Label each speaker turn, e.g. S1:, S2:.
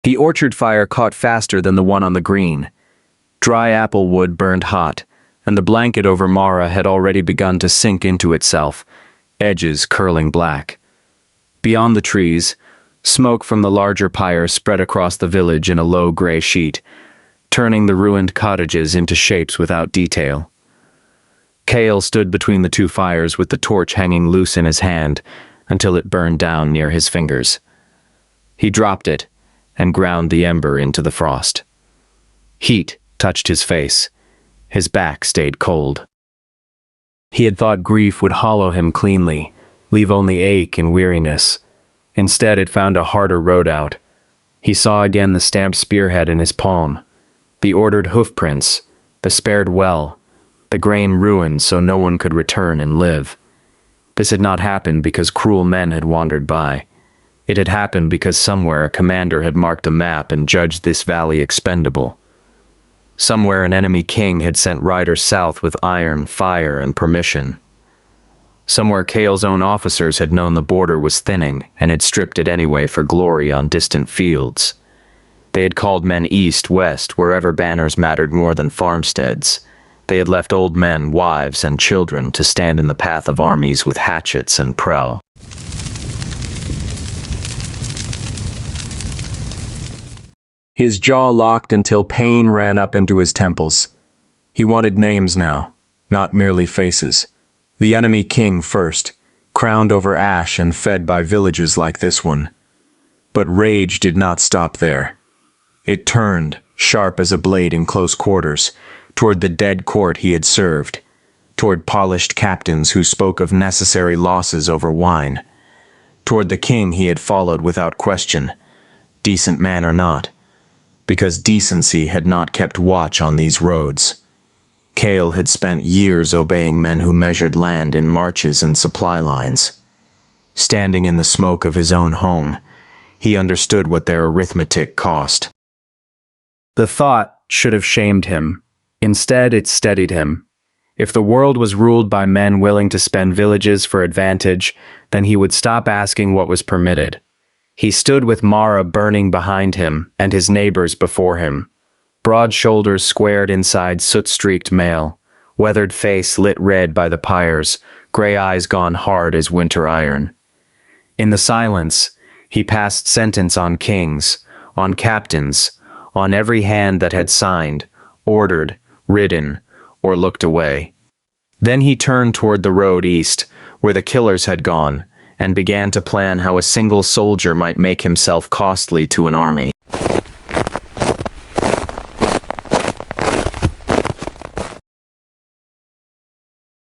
S1: The orchard fire caught faster than the one on the green. Dry apple wood burned hot, and the blanket over Mara had already begun to sink into itself, edges curling black. Beyond the trees, smoke from the larger pyre spread across the village in a low gray sheet, turning the ruined cottages into shapes without detail. Cale stood between the two fires with the torch hanging loose in his hand until it burned down near his fingers. He dropped it and ground the ember into the frost. Heat touched his face. His back stayed cold. He had thought grief would hollow him cleanly, leave only ache and weariness. Instead, it found a harder road out. He saw again the stamped spearhead in his palm, the ordered hoofprints, the spared well, the grain ruined so no one could return and live. This had not happened because cruel men had wandered by. It had happened because somewhere a commander had marked a map and judged this valley expendable. Somewhere an enemy king had sent riders south with iron, fire, and permission. Somewhere Cale's own officers had known the border was thinning and had stripped it anyway for glory on distant fields. They had called men east, west, wherever banners mattered more than farmsteads. They had left old men, wives, and children to stand in the path of armies with hatchets and prow. His jaw locked until pain ran up into his temples. He wanted names now, not merely faces. The enemy king first, crowned over ash and fed by villages like this one. But rage did not stop there. It turned, sharp as a blade in close quarters, toward the dead court he had served, toward polished captains who spoke of necessary losses over wine, toward the king he had followed without question, decent man or not, because decency had not kept watch on these roads. Cale had spent years obeying men who measured land in marches and supply lines. Standing in the smoke of his own home, he understood what their arithmetic cost. The thought should have shamed him. Instead, it steadied him. If the world was ruled by men willing to spend villages for advantage, then he would stop asking what was permitted. He stood with Mara burning behind him and his neighbors before him. Broad shoulders squared inside soot-streaked mail, weathered face lit red by the pyres, gray eyes gone hard as winter iron. In the silence, he passed sentence on kings, on captains, on every hand that had signed, ordered, ridden, or looked away. Then he turned toward the road east, where the killers had gone, and began to plan how a single soldier might make himself costly to an army.